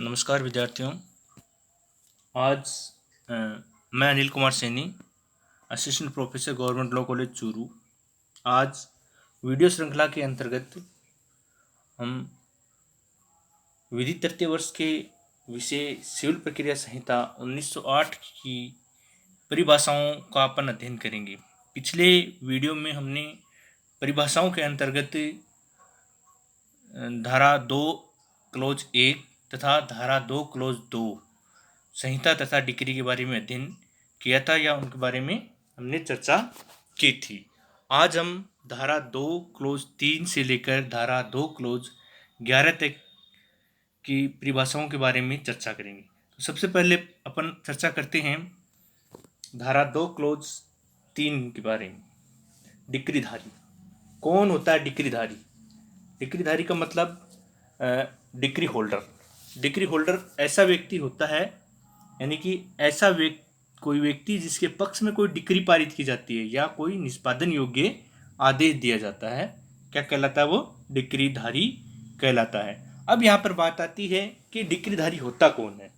नमस्कार विद्यार्थियों। आज अ, मैं Anil Kumar Saini, assistant professor government law college Churu. आज वीडियो श्रृंखला के अंतर्गत हम विधि तृतीय वर्ष के विषय सिविल प्रक्रिया संहिता 1908 की परिभाषाओं का अपन अध्ययन करेंगे। पिछले वीडियो में हमने परिभाषाओं के अंतर्गत धारा 2 क्लोज 1 तथा धारा 2 क्लोज 2 संहिता तथा डिक्री के बारे में अध्ययन किया था या उनके बारे में हमने चर्चा की थी। आज हम धारा 2 क्लोज 3 से लेकर धारा 2 क्लोज 11 तक की परिभाषाओं के बारे में चर्चा करेंगे। तो सबसे पहले अपन चर्चा करते हैं धारा 2 क्लोज 3 के बारे में। डिक्रीधारी कौन होता है? डिक्रीधारी, डिक्रीधारी का मतलब डिक्री होल्डर। डिक्री होल्डर ऐसा व्यक्ति होता है, यानी कि ऐसा कोई व्यक्ति जिसके पक्ष में कोई डिक्री पारित की जाती है या कोई निष्पादन योग्य आदेश दिया जाता है, क्या कहलाता है? वो डिक्रीधारी कहलाता है। अब यहाँ पर बात आती है कि डिक्रीधारी होता कौन है।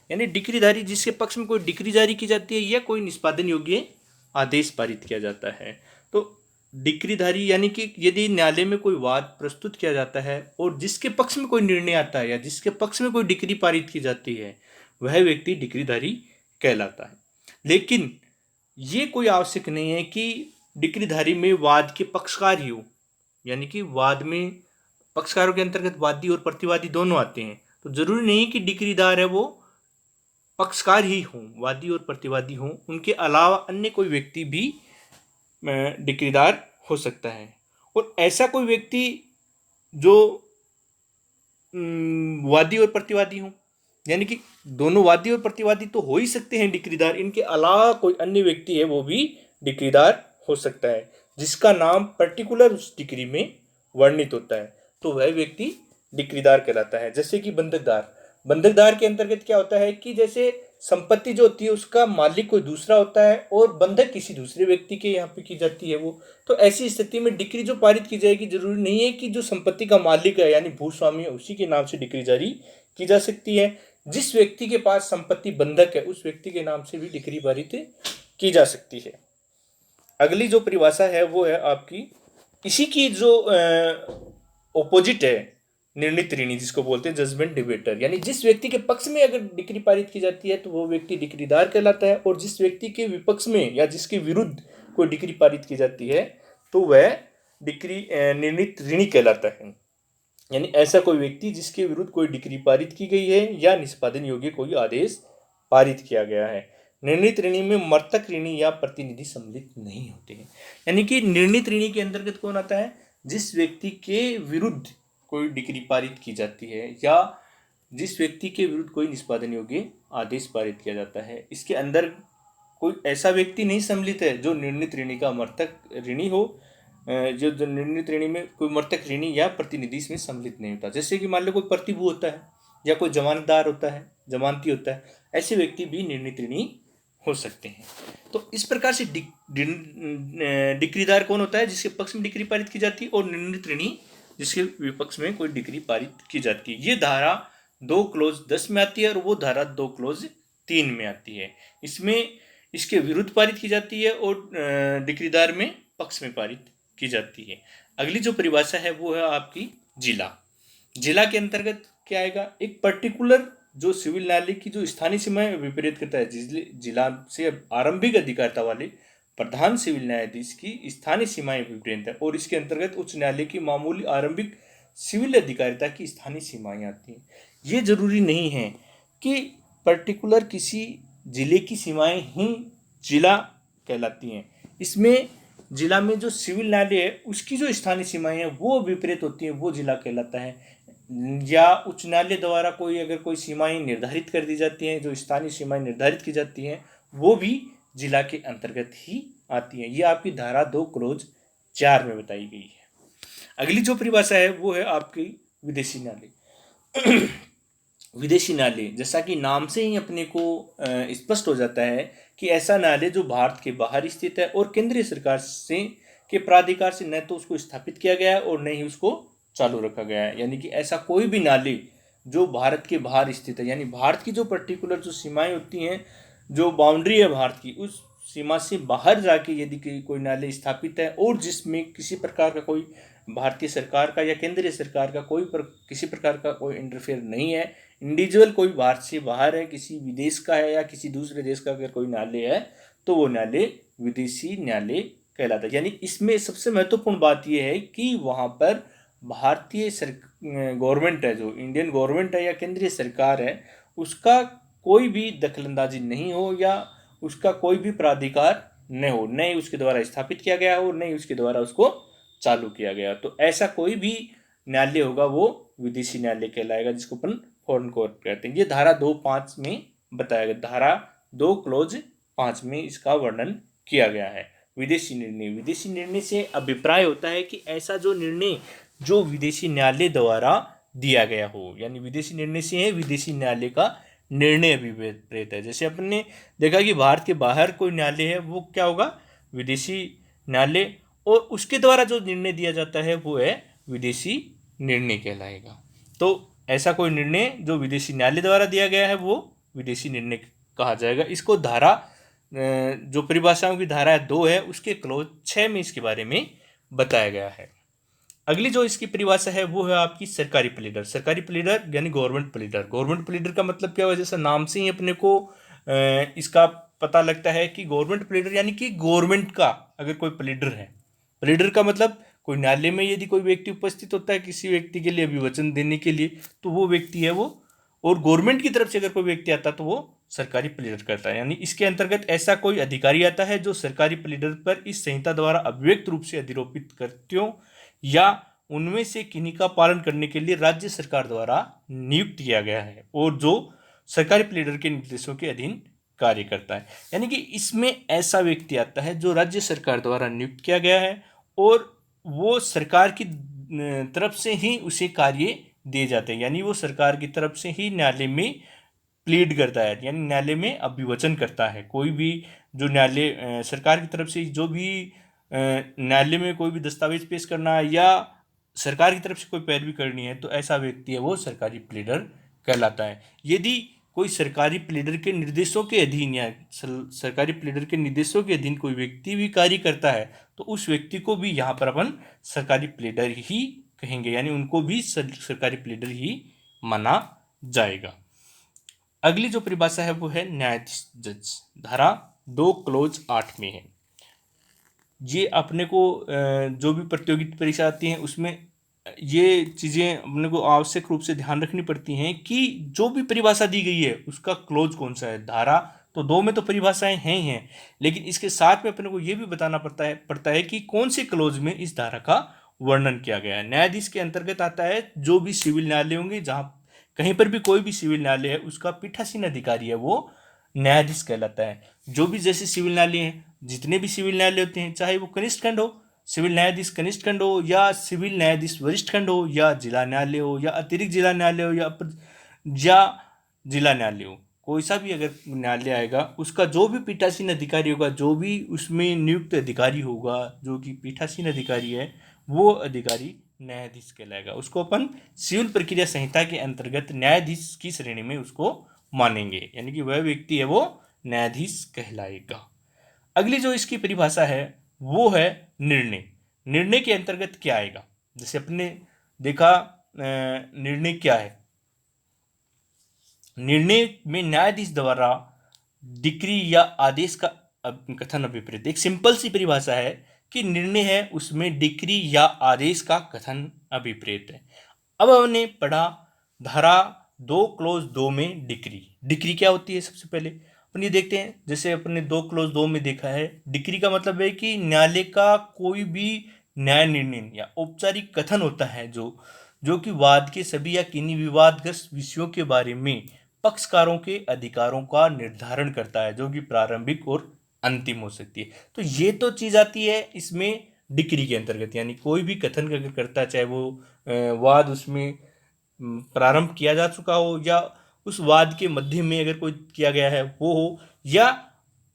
यानी डिक्रीधारी जिसके पक्ष में कोई डिक्री जारी की जाती है या कोई निष्पादन योग्य आदेश पारित किया जाता है। तो डिक्रीधारी यानी कि यदि न्यायालय में कोई वाद प्रस्तुत किया जाता है और जिसके पक्ष में कोई निर्णय आता है या जिसके पक्ष में कोई डिक्री पारित की जाती है, वह व्यक्ति डिक्रीधारी कहलाता है। लेकिन ये कोई आवश्यक नहीं है कि डिक्रीधारी में वाद के पक्षकार ही हो, यानी कि वाद में पक्षकारों के अंतर्गत वादी और प्रतिवादी दोनों आते हैं। तो जरूरी नहीं कि डिक्रीदार है वो पक्षकार ही हों, वादी और प्रतिवादी हों, उनके अलावा अन्य कोई व्यक्ति भी डिक्रीदार हो सकता है। और ऐसा कोई व्यक्ति जो वादी और प्रतिवादी हो, यानी कि दोनों वादी और प्रतिवादी तो हो ही सकते हैं डिक्रीदार, इनके अलावा कोई अन्य व्यक्ति है वो भी डिक्रीदार हो सकता है, जिसका नाम पर्टिकुलर उस डिक्री में वर्णित होता है, तो वह व्यक्ति डिक्रीदार कहलाता है। जैसे कि बंधकदार। बंधकदार के अंतर्गत क्या होता है कि जैसे संपत्ति जो होती है उसका मालिक कोई दूसरा होता है और बंधक किसी दूसरे व्यक्ति के यहाँ पे की जाती है वो, तो ऐसी स्थिति में डिक्री जो पारित की जाएगी, जरूरी नहीं है कि जो संपत्ति का मालिक है यानी भूस्वामी है उसी के नाम से डिक्री जारी की जा सकती है। जिस व्यक्ति के पास संपत्ति बंधक है उस व्यक्ति के नाम से भी डिक्री पारित की जा सकती है। अगली जो परिभाषा है वो है आपकी इसी की जो ओपोजिट है, निर्णित ऋणी, जिसको बोलते हैं जजमेंट डिबेटर। यानी जिस व्यक्ति के पक्ष में अगर डिक्री पारित की जाती है तो वो व्यक्ति डिक्रीदार कहलाता है, और जिस व्यक्ति के विपक्ष में या जिसके विरुद्ध कोई डिक्री पारित की जाती है तो वह डिक्री निर्णित ऋणी कहलाता है। यानी ऐसा कोई व्यक्ति जिसके विरुद्ध कोई डिक्री पारित की गई है या निष्पादन योग्य कोई आदेश पारित किया गया है। निर्णित ऋणी में मर्तक ऋणी या प्रतिनिधि सम्मिलित नहीं होते हैं। यानी कि निर्णित ऋणी के अंतर्गत कौन आता है? जिस व्यक्ति के विरुद्ध कोई डिक्री पारित की जाती है या जिस व्यक्ति के विरुद्ध कोई निष्पादन योग्य आदेश पारित किया जाता है, इसके अंदर कोई ऐसा व्यक्ति नहीं सम्मिलित है जो निर्णित ऋणी का मर्तक ऋणी हो, जो निर्णित ऋणी में कोई मर्तक ऋणी या प्रतिनिधि इसमें सम्मिलित नहीं होता। जैसे कि मान लो कोई प्रतिभू होता है या कोई जमानतदार होता है, जमानती होता है, ऐसे व्यक्ति भी निर्णित ऋणी हो सकते हैं। तो इस प्रकार से डिक्रीदार कौन होता है? जिसके पक्ष में डिक्री पारित की जाती है, और निर्णित ऋणी जिसके विपक्ष में कोई डिक्री पारित की जाती है। ये धारा 2 क्लोज 10 में आती है और वो धारा 2 क्लोज 3 में आती है। इसमें इसके विरुद्ध पारित की जाती है और डिक्रीदार में पक्ष में पारित की जाती है। अगली जो परिभाषा है वो है आपकी जिला। जिला के अंतर्गत क्या आएगा? एक पर्टिकुलर जो सिविल न्यायालय की जो स्थानीय सीमाएं विपरीत करता है, जिला से आरंभिक अधिकारिता वाले प्रधान सिविल न्यायाधीश की स्थानीय सीमाएं विपरीत है, और इसके अंतर्गत उच्च न्यायालय की मामूली आरंभिक सिविल अधिकारिता की स्थानीय सीमाएं आती हैं। ये जरूरी नहीं है कि पर्टिकुलर किसी जिले की सीमाएं ही जिला कहलाती हैं। इसमें जिला में जो सिविल न्यायालय है उसकी जो स्थानीय सीमाएं हैं वो विपरीत होती हैं, वो जिला कहलाता है। या उच्च न्यायालय द्वारा कोई अगर कोई सीमाएं निर्धारित कर दी जाती हैं, जो स्थानीय सीमाएं निर्धारित की जाती हैं, वो भी जिला के अंतर्गत ही आती है। ये आपकी धारा 2 क्लोज 4 में बताई गई है। अगली जो परिभाषा है वो है आपकी विदेशी न्यायालय। विदेशी न्यायालय, जैसा कि नाम से ही अपने को स्पष्ट हो जाता है कि ऐसा न्यायालय जो भारत के बाहर स्थित है और केंद्रीय सरकार से के प्राधिकार से न तो उसको स्थापित किया गया है और न ही उसको चालू रखा गया है। यानी कि ऐसा कोई भी न्यायालय जो भारत के बाहर स्थित है, यानी भारत की जो पर्टिकुलर जो सीमाएं होती हैं, जो बाउंड्री है भारत की, उस सीमा से बाहर जाके यदि कोई न्यायालय स्थापित है और जिसमें किसी प्रकार का कोई भारतीय सरकार का या केंद्रीय सरकार का किसी प्रकार का कोई इंटरफेयर नहीं है, इंडिविजुअल कोई भारत से बाहर है, किसी विदेश का है या किसी दूसरे देश का अगर कोई न्यायालय है, तो वो न्यायालय विदेशी न्यायालय कहलाता है। यानी इसमें सबसे महत्वपूर्ण बात यह है कि वहाँ पर भारतीय गवर्नमेंट है, जो इंडियन गवर्नमेंट है या केंद्रीय सरकार है, उसका कोई भी दखलंदाजी नहीं हो या उसका कोई भी प्राधिकार न हो, न ही उसके द्वारा स्थापित किया गया हो, न ही उसके द्वारा उसको चालू किया गया। तो ऐसा कोई भी न्यायालय होगा वो विदेशी न्यायालय कहलाएगा, जिसको अपन फॉरेन कोर्ट कहते हैं। ये धारा 2(5) में बताया गया, धारा 2 क्लोज 5 में इसका वर्णन किया गया है। विदेशी निर्णय से अभिप्राय होता है कि ऐसा जो निर्णय जो विदेशी न्यायालय द्वारा दिया गया हो, यानी विदेशी निर्णय से है विदेशी न्यायालय का निर्णय अभिप्रेत है। जैसे अपन ने देखा कि भारत के बाहर कोई न्यायालय है, वो क्या होगा, विदेशी न्यायालय, और उसके द्वारा जो निर्णय दिया जाता है वो है विदेशी निर्णय कहलाएगा। तो ऐसा कोई निर्णय जो विदेशी न्यायालय द्वारा दिया गया है वो विदेशी निर्णय कहा जाएगा। इसको धारा जो परिभाषाओं की धारा 2 है उसके क्लोज 6 में इसके बारे में बताया गया है। अगली जो इसकी परिभाषा है वो है आपकी सरकारी प्लीडर। सरकारी प्लीडर यानी गवर्नमेंट प्लीडर। गवर्नमेंट प्लीडर का मतलब क्या हुआ, जैसा नाम से ही अपने को इसका पता लगता है कि गवर्नमेंट प्लीडर यानी कि गवर्नमेंट का अगर कोई प्लीडर है। प्लीडर का मतलब कोई न्यायालय में यदि कोई व्यक्ति उपस्थित होता है किसी व्यक्ति के लिए अभिवचन देने के लिए, तो वो व्यक्ति है वो, और गवर्नमेंट की तरफ से अगर कोई व्यक्ति आता है तो वो सरकारी प्लीडर करता है। यानी इसके अंतर्गत ऐसा कोई अधिकारी आता है जो सरकारी प्लीडर पर इस संहिता द्वारा अभिव्यक्त रूप से अधिरोपित कृत्यों या उनमें से किन्हीं का पालन करने के लिए राज्य सरकार द्वारा नियुक्त किया गया है और जो सरकारी प्लीडर के निर्देशों के अधीन कार्य करता है। यानी कि इसमें ऐसा व्यक्ति आता है जो राज्य सरकार द्वारा नियुक्त किया गया है और वो सरकार की तरफ से ही उसे कार्य दिए जाते हैं। यानी वो सरकार की तरफ से ही न्यायालय में प्लीड करता है, यानी न्यायालय में अभिवचन करता है। कोई भी जो न्यायालय सरकार की तरफ से जो भी न्यायालय में कोई भी दस्तावेज पेश करना है या सरकार की तरफ से कोई पैरवी करनी है, तो ऐसा व्यक्ति है वो सरकारी प्लीडर कहलाता है। यदि कोई सरकारी प्लीडर के निर्देशों के अधीन या सरकारी प्लीडर के निर्देशों के अधीन कोई व्यक्ति भी कार्य करता है, तो उस व्यक्ति को भी यहाँ पर अपन सरकारी प्लीडर ही कहेंगे, यानी उनको भी सरकारी प्लीडर ही माना जाएगा। अगली जो परिभाषा है वो है न्यायाधीश जज। धारा 2 क्लोज 8 में है। ये अपने को जो भी प्रतियोगिता परीक्षा आती है उसमें ये चीज़ें अपने को आवश्यक रूप से ध्यान रखनी पड़ती हैं कि जो भी परिभाषा दी गई है उसका क्लोज कौन सा है। धारा तो 2 में तो परिभाषाएं हैं ही हैं, लेकिन इसके साथ में अपने को ये भी बताना पड़ता है कि कौन से क्लोज में इस धारा का वर्णन किया गया है। न्यायाधीश के अंतर्गत आता है जो भी सिविल न्यायालय होंगे, जहाँ कहीं पर भी कोई भी सिविल न्यायालय है उसका पीठासीन अधिकारी है वो न्यायाधीश कहलाता है। जो भी जैसे सिविल न्यायालय हैं, जितने भी सिविल न्यायालय होते हैं, चाहे वो कनिष्ठ खंड हो, सिविल न्यायाधीश कनिष्ठ खंड हो, या सिविल न्यायाधीश वरिष्ठ खंड हो, या जिला न्यायालय हो, या अतिरिक्त जिला न्यायालय हो, या जिला न्यायालय हो, कोई सा भी अगर न्यायालय आएगा उसका जो भी पीठासीन अधिकारी होगा, जो भी उसमें नियुक्त अधिकारी होगा, जो कि पीठासीन अधिकारी है, वो अधिकारी न्यायाधीश कहलाएगा। उसको अपन सिविल प्रक्रिया संहिता के अंतर्गत न्यायाधीश की श्रेणी में उसको मानेंगे, यानी कि वह व्यक्ति है वो न्यायाधीश कहलाएगा। अगली जो इसकी परिभाषा है वो है निर्णय। निर्णय के अंतर्गत क्या आएगा, जैसे अपने देखा निर्णय क्या है। निर्णय में न्यायाधीश द्वारा डिक्री या आदेश का कथन अभिप्रेत। एक सिंपल सी परिभाषा है कि निर्णय है उसमें डिक्री या आदेश का कथन अभिप्रेत है। अब हमने पढ़ा धारा 2 क्लोज 2 में डिक्री। डिक्री क्या होती है सबसे पहले अपन ये देखते हैं। जैसे अपन ने 2 क्लोज 2 में देखा है, डिक्री का मतलब है कि न्यायालय का कोई भी न्याय निर्णय या औपचारिक कथन होता है जो कि वाद के सभी या किन्हीं विवादग्रस्त विषयों के बारे में पक्षकारों के अधिकारों का निर्धारण करता है, जो कि प्रारंभिक और अंतिम हो सकती है। तो ये तो चीज आती है इसमें डिक्री के अंतर्गत, यानी कोई भी कथन अगर करता है, चाहे वो वाद उसमें प्रारंभ किया जा चुका हो या उस वाद के मध्य में अगर कोई किया गया है वो हो, या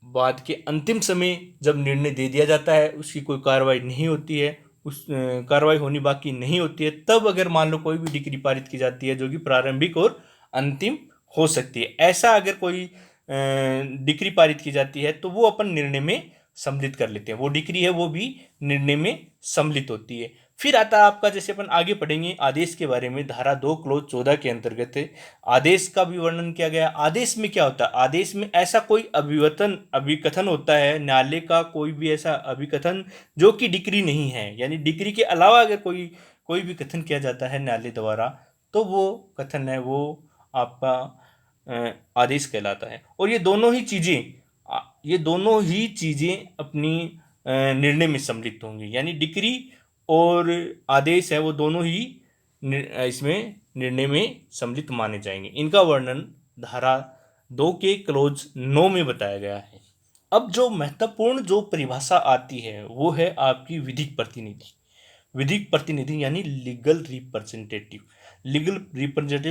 वाद के अंतिम समय जब निर्णय दे दिया जाता है उसकी कोई कार्रवाई नहीं होती है, उस कार्रवाई होनी बाकी नहीं होती है, तब अगर मान लो कोई भी डिक्री पारित की जाती है जो कि प्रारंभिक और अंतिम हो सकती है। ऐसा अगर कोई डिक्री पारित की जाती है तो वो अपन निर्णय में सम्मिलित कर लेते हैं, वो डिक्री है वो भी निर्णय में सम्मिलित होती है। फिर आता है आपका, जैसे अपन आगे पढ़ेंगे आदेश के बारे में, धारा 2 क्लोज 14 के अंतर्गत आदेश का भी वर्णन किया गया। आदेश में क्या होता है? आदेश में ऐसा कोई अभिकथन होता है, न्यायालय का कोई भी ऐसा अभिकथन जो कि डिक्री नहीं है, यानी डिक्री के अलावा अगर कोई भी कथन किया जाता है न्यायालय द्वारा, तो वो कथन है वो आपका आदेश कहलाता है। और ये दोनों ही चीजें अपनी निर्णय में सम्मिलित होंगी, यानी डिक्री और आदेश है वो दोनों ही इसमें निर्णय में सम्मिलित माने जाएंगे। इनका वर्णन धारा 2 के क्लोज 9 में बताया गया है। अब जो महत्वपूर्ण जो परिभाषा आती है वो है आपकी विधिक प्रतिनिधि। विधिक प्रतिनिधि यानी लीगल रिप्रेजेंटेटिव,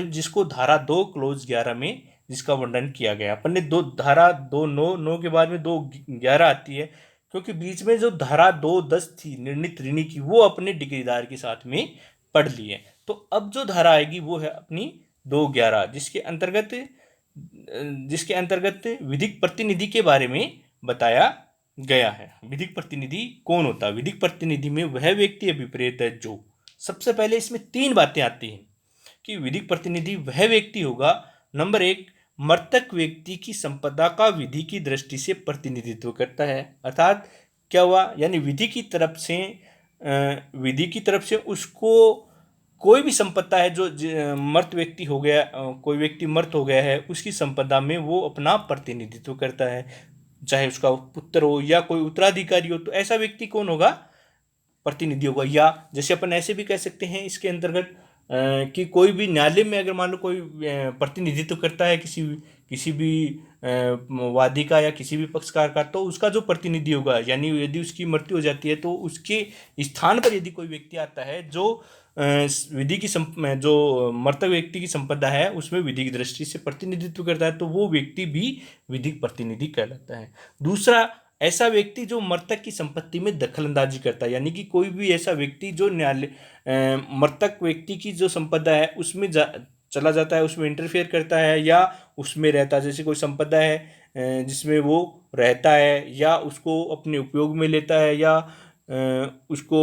जिसको धारा 2 क्लोज 11 में जिसका वर्णन किया गया। अपन ने धारा 2 9 के बाद में 2 11 आती है, क्योंकि बीच में जो धारा 2 10 थी निर्णित ऋणी की, वो अपने डिक्रीदार के साथ में पढ़ ली है। तो अब जो धारा आएगी वो है अपनी 2 11, जिसके अंतर्गत विधिक प्रतिनिधि के बारे में बताया गया है। विधिक प्रतिनिधि कौन होता है? विधिक प्रतिनिधि में वह व्यक्ति अभिप्रेत है जो, सबसे पहले इसमें 3 बातें आती हैं कि विधिक प्रतिनिधि वह व्यक्ति होगा, नंबर 1, मृतक व्यक्ति की संपदा का विधि की दृष्टि से प्रतिनिधित्व करता है। अर्थात क्या हुआ, यानी विधि की तरफ से उसको कोई भी संपदा है जो मृत व्यक्ति हो गया, कोई व्यक्ति मृत हो गया है, उसकी संपदा में वो अपना प्रतिनिधित्व करता है, चाहे उसका पुत्र हो या कोई उत्तराधिकारी हो। तो ऐसा व्यक्ति कौन होगा? प्रतिनिधि होगा। या जैसे अपन ऐसे भी कह सकते हैं इसके अंतर्गत कि कोई भी न्यायालय में अगर मान लो कोई प्रतिनिधित्व करता है किसी भी वादी का या किसी भी पक्षकार का, तो उसका जो प्रतिनिधि होगा, यानी यदि उसकी मृत्यु हो जाती है तो उसके स्थान पर यदि कोई व्यक्ति आता है जो जो मृतक व्यक्ति की संपदा है उसमें विधि की दृष्टि से प्रतिनिधित्व करता है, तो वो व्यक्ति भी विधिक प्रतिनिधि कहलाता है। दूसरा, ऐसा व्यक्ति जो मृतक की संपत्ति में दखल अंदाजी करता है, यानी कि कोई भी ऐसा व्यक्ति जो मृतक व्यक्ति की जो संपदा है उसमें चला जाता है, उसमें इंटरफेयर करता है या उसमें रहता है। जैसे कोई संपदा है जिसमें वो रहता है या उसको अपने उपयोग में लेता है या उसको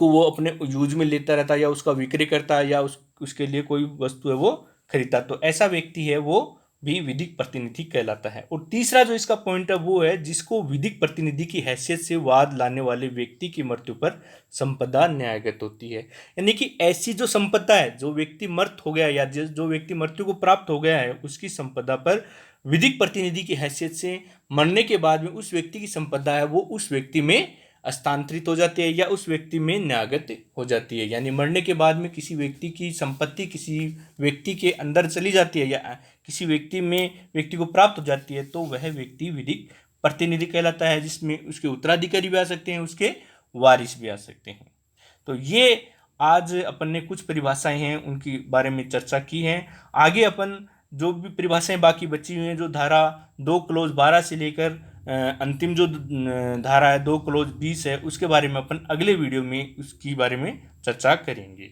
वो अपने यूज में लेता रहता है या उसका विक्रय करता है या उसके लिए कोई वस्तु है वो खरीदता, तो ऐसा व्यक्ति है वो भी विधिक प्रतिनिधि कहलाता है। और तीसरा जो इसका पॉइंट है वो है जिसको विधिक प्रतिनिधि की हैसियत से वाद लाने वाले व्यक्ति की मृत्यु पर संपदा न्यायगत होती है। यानी कि ऐसी जो संपदा है, जो व्यक्ति मृत हो गया या जो व्यक्ति मृत्यु को प्राप्त हो गया है, उसकी संपदा पर विधिक प्रतिनिधि की हैसियत से मरने के बाद में उस व्यक्ति की संपदा है वो उस व्यक्ति में हस्तांतरित हो जाती है या उस व्यक्ति में न्यायगत हो जाती है। यानी मरने के बाद में किसी व्यक्ति की संपत्ति किसी व्यक्ति के अंदर चली जाती है या किसी व्यक्ति को प्राप्त हो जाती है, तो वह व्यक्ति विधिक प्रतिनिधि कहलाता है, जिसमें उसके उत्तराधिकारी भी आ सकते हैं, उसके वारिस भी आ सकते हैं। तो ये आज अपन ने कुछ परिभाषाएं हैं उनके बारे में चर्चा की है। आगे अपन जो भी परिभाषाएं बाकी बची हुई हैं, जो धारा 2 क्लोज 12 से लेकर अंतिम जो धारा है 2 क्लोज 20 है, उसके बारे में अपन अगले वीडियो में उसके बारे में चर्चा करेंगे।